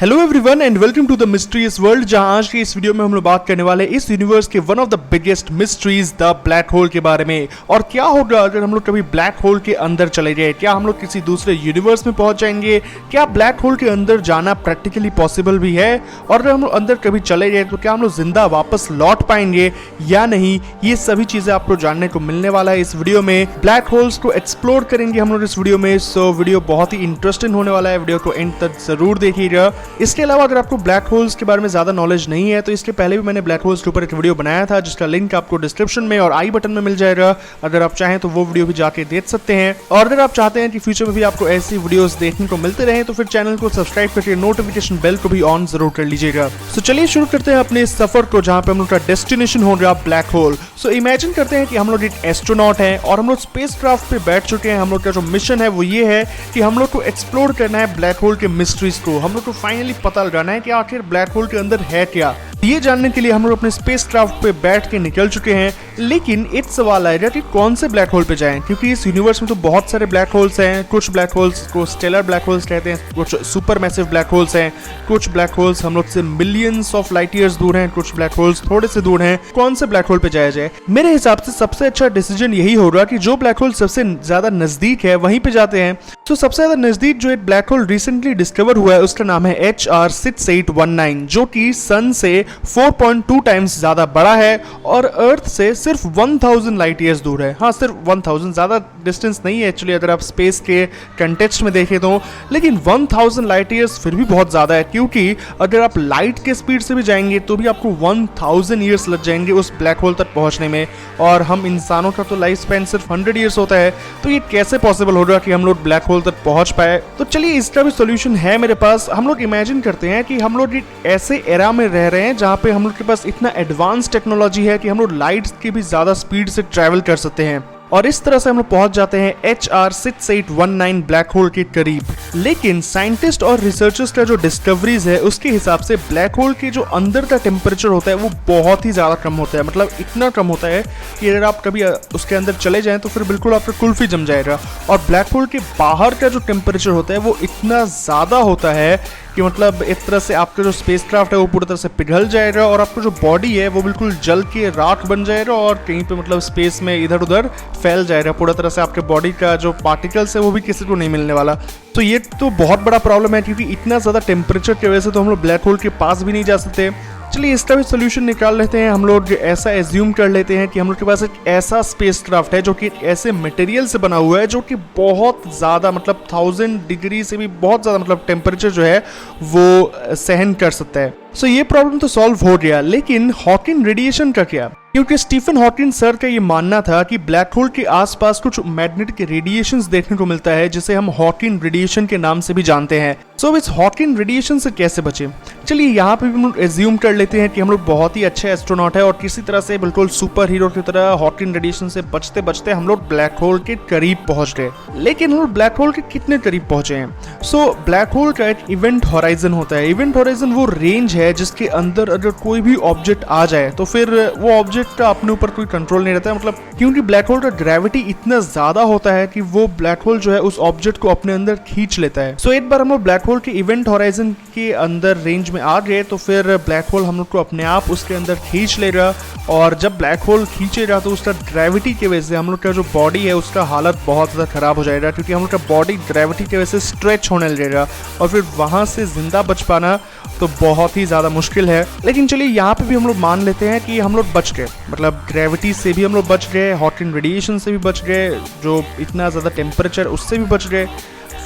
Hello everyone and welcome to the mysterious world, जहां आज की इस वीडियो में हम लोग बात करने वाले इस यूनिवर्स के one of the biggest mysteries the black hole के बारे में। और क्या होगा अगर हम लोग कभी ब्लैक होल के अंदर चले जाए? क्या हम लोग किसी दूसरे यूनिवर्स में पहुंच जाएंगे? क्या ब्लैक होल के अंदर जाना प्रैक्टिकली पॉसिबल भी है? और अगर हम लोग अंदर कभी चले जाए तो क्या हम लोग जिंदा वापस लौट पाएंगे या नहीं? ये सभी चीजें आपको जानने को मिलने वाला है इस वीडियो में। ब्लैक होल्स को एक्सप्लोर करेंगे हम लोग इस वीडियो में। सो वीडियो बहुत ही इंटरेस्टिंग होने वाला है, वीडियो को एंड तक जरूर देखिएगा। इसके अलावा अगर आपको ब्लैक होल्स के बारे में ज्यादा नॉलेज नहीं है तो इसके पहले भी मैंने ब्लैक होल्स के ऊपर एक वीडियो बनाया था, जिसका लिंक आपको डिस्क्रिप्शन में और आई बटन में मिल जाएगा। अगर आप चाहें तो वो वीडियो भी जाके देख सकते हैं। और अगर आप चाहते हैं कि फ्यूचर में भी आपको ऐसी वीडियोस देखने को मिलते रहे तो फिर चैनल को सब्सक्राइब करके नोटिफिकेशन बेल को भी ऑन जरूर कर लीजिएगा। तो चलिए शुरू करते हैं अपने सफर को, जहाँ पे हम लोग का डेस्टिनेशन हो गया ब्लैक होल। सो इमेजिन करते हैं कि हम लोग एक एस्ट्रोनॉट हैं और हम लोग स्पेस क्राफ्ट पे बैठ चुके हैं। हम लोग का जो मिशन है वो ये है कि हम लोग को एक्सप्लोर करना है ब्लैक होल के मिस्ट्रीज को। हम लोग को फाइनली पता लगाना है कि आखिर ब्लैक होल के अंदर है क्या। ये जानने के लिए हम लोग अपने स्पेस क्राफ्ट पे बैठ के निकल चुके हैं। लेकिन एक सवाल आएगा कि कौन से ब्लैक होल पे जाएं, क्योंकि इस यूनिवर्स में तो बहुत सारे ब्लैक होल्स हैं। कुछ ब्लैक होल्स को स्टेलर ब्लैक होल्स कहते हैं, कुछ सुपर मैसिव ब्लैक होल्स हैं, कुछ ब्लैक होल्स हम लोग से मिलियंस ऑफ लाइट ईयर्स दूर हैं, कुछ ब्लैक होल्स थोड़े से दूर हैं। कौन से ब्लैक होल पे जाया जाए? मेरे हिसाब से सबसे अच्छा डिसीजन यही होगा कि जो ब्लैक होल सबसे ज्यादा नजदीक है वहीं पे जाते हैं। तो सबसे ज्यादा नजदीक जो एक ब्लैक होल रिसेंटली डिस्कवर हुआ है उसका नाम है HR6819, जो कि सन से 4.2 टाइम्स ज्यादा बड़ा है और अर्थ से सिर्फ 1000 लाइट ईयर्स दूर है। हाँ, सिर्फ 1000, ज्यादा डिस्टेंस नहीं है एक्चुअली अगर आप स्पेस के कंटेक्स्ट में देखें तो। लेकिन 1000 लाइट ईयर्स फिर भी बहुत ज्यादा है, क्योंकि अगर आप लाइट के स्पीड से भी जाएंगे तो भी आपको 1000 ईयर्स लग जाएंगे उस ब्लैक होल तक पहुंचने में। और हम इंसानों का तो लाइफ स्पैन सिर्फ 100 ईयर्स होता है, तो ये कैसे पॉसिबल होगा कि हम लोग ब्लैक होल तक पहुंच पाए? तो चलिए इसका भी सोल्यूशन है मेरे पास। हम लोग इमेजिन करते हैं कि हम लोग एक ऐसे एरा में रह रहे हैं जहाँ पे हम लोग के पास इतना एडवांस टेक्नोलॉजी है कि हम लोग लाइट की भी ज्यादा स्पीड से ट्रैवल कर सकते हैं। और इस तरह से हम लोग पहुंच जाते हैं HR6819 ब्लैक होल के करीब। लेकिन साइंटिस्ट और रिसर्चर्स का जो डिस्कवरीज है उसके हिसाब से ब्लैक होल के जो अंदर का टेम्परेचर होता है वो बहुत ही ज्यादा कम होता है। मतलब इतना कम होता है कि अगर आप कभी उसके अंदर चले जाएं तो फिर बिल्कुल आपका कुल्फी जम जाएगा। और ब्लैक होल के बाहर का जो टेम्परेचर होता है वो इतना ज्यादा होता है कि मतलब एक तरह से आपका जो स्पेस क्राफ्ट है वो पूरी तरह से पिघल जाएगा और आपका जो बॉडी है वो बिल्कुल जल के राख बन जाएगा और कहीं पे मतलब स्पेस में इधर उधर फैल जाएगा। पूरी तरह से आपके बॉडी का जो पार्टिकल्स है वो भी किसी को नहीं मिलने वाला। तो ये तो बहुत बड़ा प्रॉब्लम है, क्योंकि इतना ज़्यादा टेम्परेचर की वजह से तो हम लोग ब्लैक होल के पास भी नहीं जा सकते। चलिए इसका भी सोल्यूशन निकाल लेते हैं। हम लोग ऐसा एज्यूम कर लेते हैं कि हम लोग के पास एक ऐसा स्पेस क्राफ्ट है जो कि ऐसे मटेरियल से बना हुआ है जो कि बहुत ज़्यादा मतलब 1000 डिग्री से भी बहुत ज़्यादा मतलब टेम्परेचर जो है वो सहन कर सकता है। सो ये प्रॉब्लम तो सॉल्व हो गया, लेकिन हॉकिंग रेडिएशन का क्या? क्योंकि स्टीफन हॉकिंग सर का ये मानना था कि ब्लैक होल के आसपास कुछ मैग्नेटिक रेडिएशंस देखने को मिलता है, जिसे हम हॉकिंग रेडिएशन के नाम से भी जानते हैं। सो इस हॉकिंग रेडिएशन से कैसे बचे? चलिए यहाँ पे भी हम लोग एज्यूम कर लेते हैं कि हम लोग बहुत ही अच्छे एस्ट्रोनॉट है और किसी तरह से बिल्कुल सुपर हीरो की तरह हॉकिंग रेडिएशन से बचते बचते हम लोग ब्लैक होल के करीब पहुंच गए। लेकिन हम लोग ब्लैक होल के कितने करीब पहुंचे हैं? सो ब्लैक होल का एक इवेंट हॉराइजन होता है। इवेंट हॉराइजन वो रेंज है जिसके अंदर अगर कोई भी ऑब्जेक्ट आ जाए तो फिर वो ऑब्जेक्ट का अपने ऊपर कोई कंट्रोल नहीं रहता है। मतलब क्योंकि ब्लैक होल का ग्रेविटी इतना ज्यादा होता है कि वो ब्लैक होल जो है उस ऑब्जेक्ट को अपने अंदर खींच लेता है। सो एक बार हम लोग ब्लैक होल के इवेंट हॉराइजन के अंदर रेंज में आ गए तो फिर ब्लैक होल हम लोग को अपने आप उसके अंदर खींच लेगा। और जब ब्लैक होल खींचेगा तो उसका ग्रेविटी की वजह से हम लोग का जो बॉडी है उसका हालत बहुत ज़्यादा खराब हो जाएगा, क्योंकि हम लोग का बॉडी ग्रेविटी की वजह से स्ट्रेच होने लगेगा और फिर वहाँ से जिंदा बच पाना तो बहुत ही ज़्यादा मुश्किल है। लेकिन चलिए यहाँ पे भी हम लोग मान लेते हैं कि हम लोग बच गए, मतलब ग्रेविटी से भी हम लोग बच गए, हॉकिंग रेडिएशन से भी बच गए, जो इतना ज़्यादा टेम्परेचर उससे भी बच गए।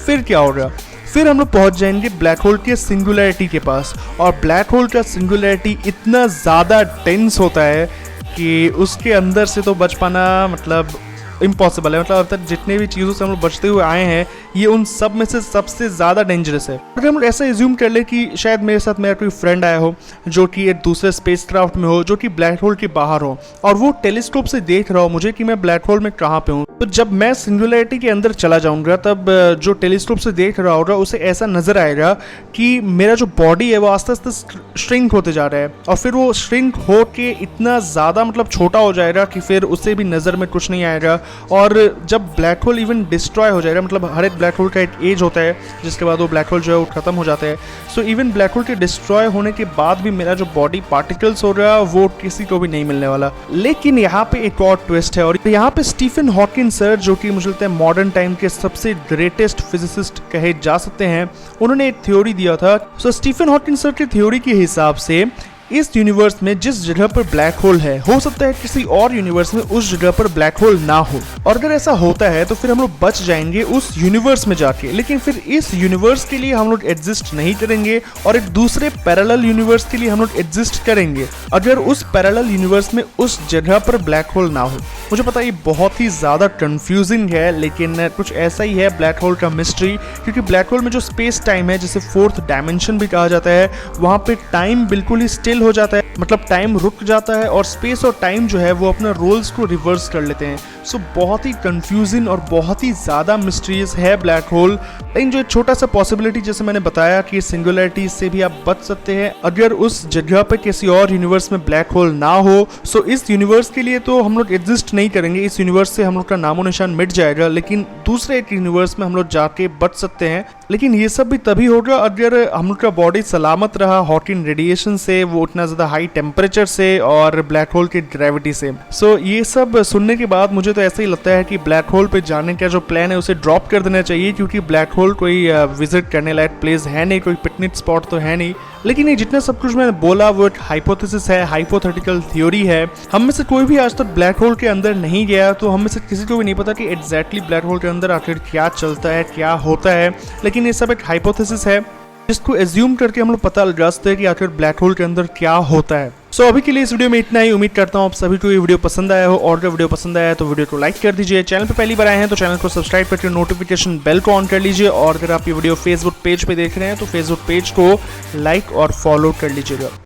फिर क्या होगा? फिर हम लोग पहुंच जाएंगे ब्लैक होल के सिंगुलैरिटी के पास। और ब्लैक होल का सिंगुलैरिटी इतना ज़्यादा टेंस होता है कि उसके अंदर से तो बच पाना मतलब इम्पॉसिबल है। मतलब अब तक जितने भी चीज़ों से हम लोग बचते हुए आए हैं ये उन सब में से सबसे ज़्यादा डेंजरस है। अगर हम लोग ऐसा एज्यूम कर ले कि शायद मेरे साथ मेरा कोई फ्रेंड आया हो जो कि एक दूसरे स्पेस क्राफ्ट में हो, जो कि ब्लैक होल के बाहर हो, और वो टेलीस्कोप से देख रहा हो मुझे कि मैं ब्लैक होल में कहाँ पे हूँ। तो जब मैं सिंगुलैरिटी के अंदर चला जाऊँगा तब जो टेलीस्कोप से देख रहा होगा उसे ऐसा नज़र आएगा कि मेरा जो बॉडी है वो आस्ते आस्ते श्रिंक होते जा रहा है और फिर वो श्रिंक हो के इतना ज़्यादा मतलब छोटा हो जाएगा कि फिर उसे भी नज़र में कुछ नहीं आएगा। और जब ब्लैक होल इवन डिस्ट्रॉय हो जाएगा, मतलब हर एक ब्लैक होल का एक एज होता है जिसके बाद वो ब्लैक होल जो है वो खत्म हो जाता है। सो इवन ब्लैक होल के डिस्ट्रॉय होने के बाद भी मेरा जो बॉडी पार्टिकल्स हो रहा है वो किसी को भी नहीं मिलने वाला। लेकिन यहाँ पे एक और ट्विस्ट है, और यहाँ पे स्टीफन हॉकिंग सर, जो कि मुझे लगता है मॉडर्न टाइम के सबसे ग्रेटेस्ट फिजिसिस्ट कहे जा सकते हैं, उन्होंने एक थ्योरी दिया था। सो स्टीफन हॉकिंग सर की थ्योरी के हिसाब से इस यूनिवर्स में जिस जगह पर ब्लैक होल है, हो सकता है किसी और यूनिवर्स में उस जगह पर ब्लैक होल ना हो, और अगर ऐसा होता है तो फिर हम लोग बच जाएंगे उस यूनिवर्स में जाके। लेकिन फिर इस यूनिवर्स के लिए हम लोग एग्जिस्ट नहीं करेंगे और एक दूसरे पैरेलल यूनिवर्स के लिए हम लोग एग्जिस्ट करेंगे अगर उस पैरेलल यूनिवर्स में उस जगह पर ब्लैक होल ना हो। मुझे पता है ये बहुत ही ज़्यादा कंफ्यूजिंग है, लेकिन कुछ ऐसा ही है ब्लैक होल का मिस्ट्री, क्योंकि ब्लैक होल में जो स्पेस टाइम है, जिसे फोर्थ डायमेंशन भी कहा जाता है, वहाँ पे टाइम बिल्कुल ही स्टिल हो जाता है, मतलब टाइम रुक जाता है और स्पेस और टाइम जो है वो अपना रोल्स को रिवर्स कर लेते हैं। सो बहुत ही कंफ्यूजिंग और बहुत ही ज़्यादा मिस्ट्रियस है ब्लैक होल। लेकिन जो एक छोटा सा पॉसिबिलिटी, जैसे मैंने बताया कि सिंगुलरिटी से भी आप बच सकते हैं अगर उस जगह पे किसी और यूनिवर्स में ब्लैक होल ना हो। सो इस यूनिवर्स के लिए तो हम लोग एग्जिस्ट नहीं करेंगे, इस यूनिवर्स से हम लोग का नामो निशान मिट जाएगा, लेकिन दूसरे एक यूनिवर्स में हम लोग जाके बच सकते हैं। लेकिन ये सब भी तभी होगा अगर हम लोग का बॉडी सलामत रहा हॉकिंग रेडिएशन से, वो उतना ज़्यादा हाई टेम्परेचर से और ब्लैक होल की ग्रेविटी से। सो ये सब सुनने के बाद मुझे तो ऐसा ही लगता है कि ब्लैक होल पे जाने का जो प्लान है उसे ड्रॉप कर देना चाहिए, क्योंकि ब्लैक होल कोई विजिट करने लायक प्लेस है नहीं, कोई पिकनिक स्पॉट तो है नहीं। लेकिन ये जितना सब कुछ मैंने बोला वो एक हाइपोथेसिस है, हाइपोथेटिकल थ्योरी है। हम में से कोई भी आज तक ब्लैक होल के अंदर नहीं गया, तो हम में से किसी को भी नहीं पता कि एग्जैक्टली ब्लैक होल के अंदर आखिर क्या चलता है, क्या होता है। लेकिन ये सब एक हाइपोथेसिस है जिसको एज्यूम करके हम लोग पता लगा सकते हैं कि आखिर ब्लैक होल के अंदर क्या होता है। सो अभी के लिए इस वीडियो में इतना ही। उम्मीद करता हूँ आप सभी को ये वीडियो पसंद आया हो, और अगर वीडियो पसंद आया तो वीडियो को लाइक कर दीजिए। चैनल पे पहली बार आए हैं तो चैनल को सब्सक्राइब करके नोटिफिकेशन बेल को ऑन कर लीजिए, और अगर आप ये वीडियो फेसबुक पेज पे देख रहे हैं तो फेसबुक पेज को लाइक और फॉलो कर लीजिएगा।